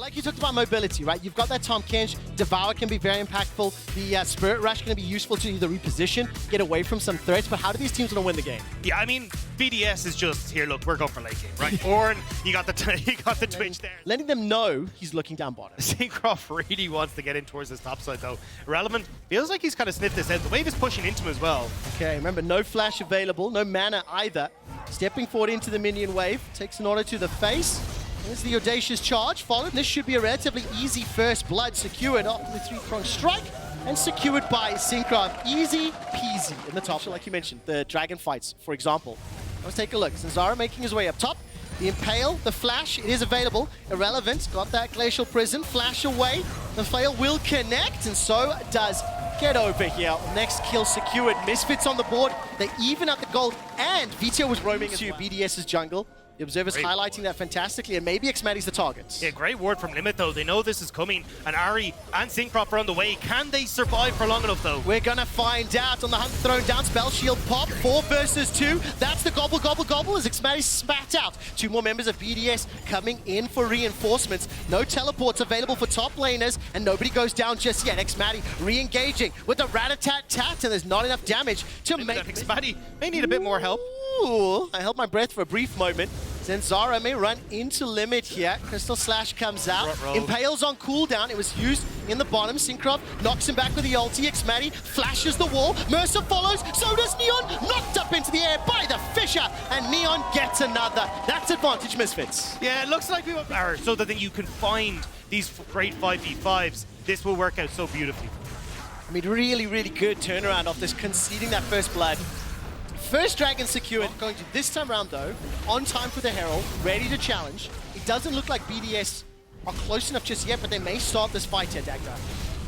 Like you talked about mobility, right? You've got that Tahm Kench. Devour can be very impactful. The Spirit Rush can be useful to either reposition, get away from some threats, but how do these teams want to win the game? Yeah, I mean, BDS is just, here, look, we're going for late game, right? Ornn, you got the Twitch there. Letting them know he's looking down bottom. Cinkrof really wants to get in towards his top side, though. Irrelevant feels like he's kind of sniffed this out. The wave is pushing into him as well. Okay, remember, no flash available, no mana either. Stepping forward into the minion wave, takes an auto to the face. There's the audacious charge followed. This should be a relatively easy first blood secured after the three-pronged strike and secured by Cinkrof. Easy peasy in the top. Like you mentioned, the dragon fights, for example. Let's take a look. Zanzarah making his way up top. The Impale, the Flash, it is available. Irrelevant, got that Glacial Prison. Flash away. The Flail will connect, and so does Get Over here. Next kill secured. Misfits on the board. They even up the gold, and Vetheo was roaming to BDS's jungle. The Observer's highlighting that fantastically, and maybe xMatty's the target. Yeah, great word from Limit, though. They know this is coming, and Ahri and Cinkrof are on the way. Can they survive for long enough, though? We're gonna find out. On the hunt, thrown down, spell shield pop, 4 versus 2. That's the gobble, gobble, gobble as xMatty spat out. 2 more members of BDS coming in for reinforcements. No teleports available for top laners, and nobody goes down just yet. xMatty re-engaging with a rat-a-tat-tat, and there's not enough damage to make... xMatty may need a bit more help. Ooh, I held my breath for a brief moment. Zanzarah may run into Limit here. Crystal Slash comes out. Impales on cooldown. It was used in the bottom. Cinkrof knocks him back with the ulti. xMatty flashes the wall. Mersa follows. So does Neon. Knocked up into the air by the Fisher. And Neon gets another. That's advantage, Misfits. Yeah, it looks like we want Ahri, so that then you can find these great 5v5s. This will work out so beautifully. I mean, really, really good turnaround off this, conceding that first blood. First dragon secured, going to this time around though, on time for the Herald, ready to challenge. It doesn't look like BDS are close enough just yet, but they may start this fight here, Dagda.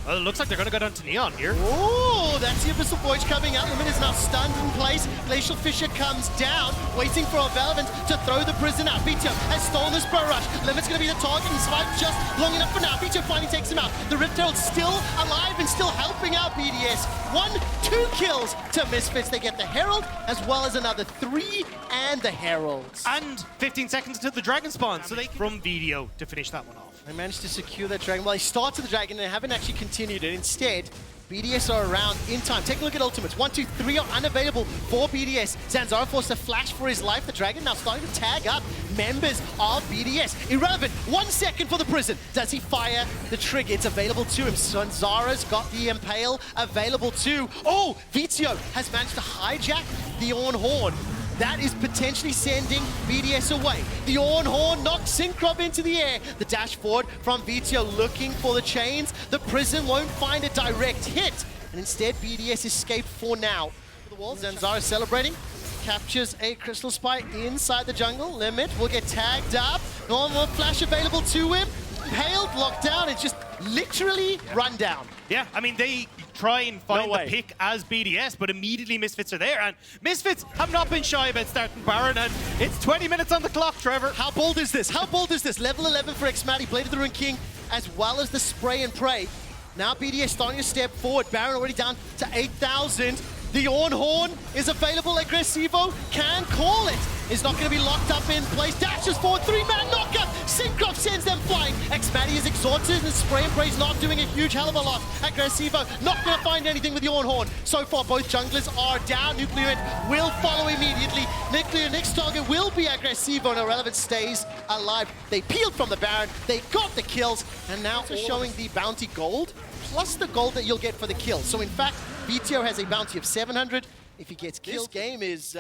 Well, it looks like they're going to go down to Neon here. Oh, that's the Abyssal Voyage coming out. Limit is now stunned in place. Glacial Fisher comes down, waiting for Velvent to throw the prison out. Vetheo has stolen this Pro Rush. Limit's going to be the target and survived just long enough for now. Vetheo finally takes him out. The Rift Herald still alive and still helping out BDS. 1-2 kills to Misfits. They get the Herald as well as another 3 and the Heralds. And 15 seconds until the Dragon spawn, so they from Vetheo to finish that one off. They managed to secure that Dragon. Well, they started the Dragon and haven't actually continued it. Instead, BDS are around in time. Take a look at ultimates. 1, 2, 3 are unavailable for BDS. Zanzarah forced to flash for his life. The Dragon now starting to tag up members of BDS. Irrelevant. 1 second for the prison. Does he fire the trigger? It's available to him. Zanzarah's got the Impale available too. Oh, Vetheo has managed to hijack the Ornn Horn. That is potentially sending BDS away. The Ornn Horn knocks Cinkrof into the air. The dash forward from Vetheo looking for the chains. The prison won't find a direct hit. And instead, BDS escaped for now. The wall, Zanzarah celebrating. Captures a Crystal Spy inside the jungle. Limit will get tagged up. Normal flash available to him. Impaled, locked down. It's just literally run down. Yeah, I mean, they try and find the pick as BDS, but immediately Misfits are there, and Misfits have not been shy about starting Baron, and it's 20 minutes on the clock, Trevor. How bold is this? How bold is this? Level 11 for xMatty, Blade of the Rune King, as well as the Spray and Pray. Now BDS starting to step forward. Baron already down to 8,000. The Ornn Horn is available. Agresivoo can call it. Is not going to be locked up in place. Dashes forward, 3-man knockup. Cinkrof sends them flying. xMatty is exhausted and Spray and Pray's not doing a huge hell of a lot. Agresivoo not going to find anything with the Ornn Horn. So far, both junglers are down. NuclearInt will follow immediately. Next target will be Agresivoo, and Irrelevant stays alive. They peeled from the Baron. They got the kills, and now they're showing the bounty gold, plus the gold that you'll get for the kill. So in fact, Vetheo has a bounty of 700 if he gets killed. This game is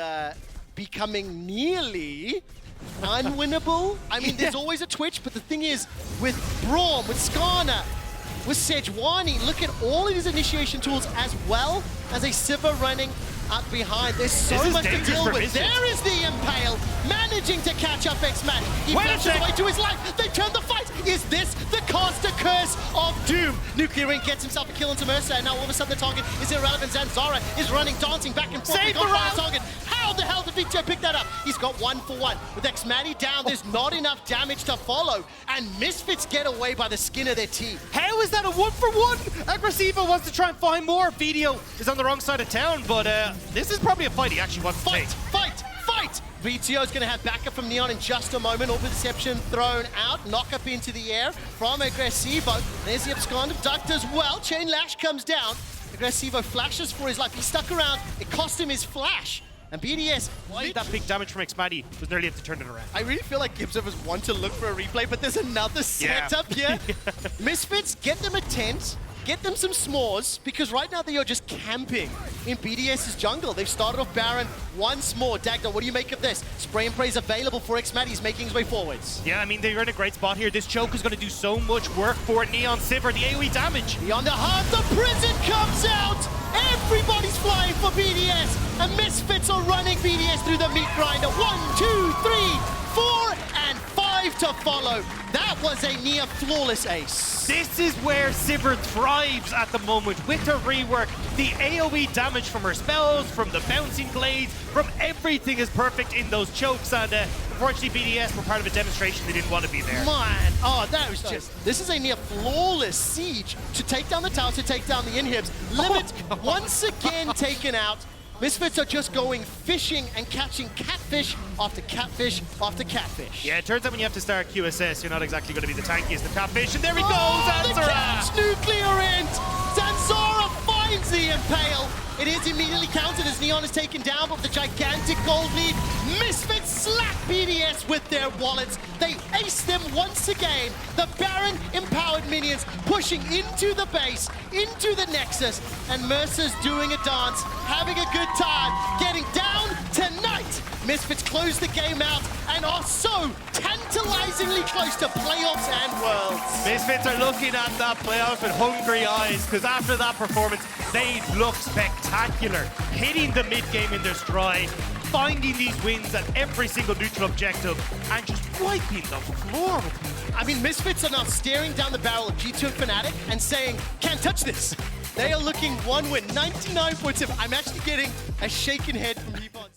becoming nearly unwinnable. I mean, there's always a Twitch, but the thing is, with Braum, with Skarner, with Sejuani, look at all of these initiation tools as well as a Sivir running up behind. There's so much to deal with. There is the Impale, managing to catch up xMatty. He flashes away to his life. They turn the fight. Is this the caster curse of doom? NuclearInt gets himself a kill into Mersa, and now all of a sudden the target is irrelevant. Zanzarah is running, dancing back and forth. Save the target. How the hell did Vetheo pick that up? He's got 1-for-1. With xMatty down, there's not enough damage to follow, and Misfits get away by the skin of their teeth. How is that a 1-for-1? Agresivoo wants to try and find more. Vetheo is on the wrong side of town, but this is probably a fight he actually wants to take. Fight! Vetheo is going to have backup from Neon in just a moment. Orb Deception thrown out. Knock up into the air from Agresivoo. There's the Skarner. Dagda as well. Chain Lash comes down. Agresivoo flashes for his life. He stuck around. It cost him his flash. And BDS... Why that big damage from xMatty was nearly able to turn it around. I really feel like GibsOvers want to look for a replay, but there's another setup here. Misfits, get them a tent. Get them some s'mores, because right now they are just camping in BDS's jungle. They've started off Baron once more. Dagda, what do you make of this? Spray and Pray's available for xMatty. He's making his way forwards. Yeah, I mean, they're in a great spot here. This choke is going to do so much work for Neon Sivir, the AoE damage. Beyond the heart, the prison comes out! Everybody's flying for BDS, and Misfits are running BDS through the meat grinder. 1, 2, 3, 4, and 5 to follow. That was a near flawless ace. This is where Sivir thrives at the moment with her rework. The AoE damage from her spells, from the bouncing blades, from everything is perfect in those chokes. And unfortunately, BDS were part of a demonstration they didn't want to be there. Man, oh, that was just... This is a near flawless siege to take down the tower, to take down the inhibs. Limit once again taken out. Misfits are just going fishing and catching catfish after catfish after catfish. Yeah, it turns out when you have to start QSS, you're not exactly going to be the tankiest of catfish. And there he goes, Zanzarah! Zanzarah! NuclearInt! Zanzarah finds the impale. It is immediately countered as Neon is taken down, but with the gigantic gold lead, Misfits slap BDS with their wallets. They ace them once again. The Baron empowered minions pushing into the base, into the Nexus, and Mersa's doing a dance, having a good time, getting down tonight. Misfits close the game out and are so tantalizingly close to playoffs and worlds. Misfits are looking at that playoff with hungry eyes, because after that performance, they look spectacular. Hitting the mid-game in their stride, finding these wins at every single neutral objective, and just wiping the floor with them. I mean, Misfits are now staring down the barrel of G2 and Fnatic and saying, can't touch this. They are looking one win, 99.7. I'm actually getting a shaken head from Ebon.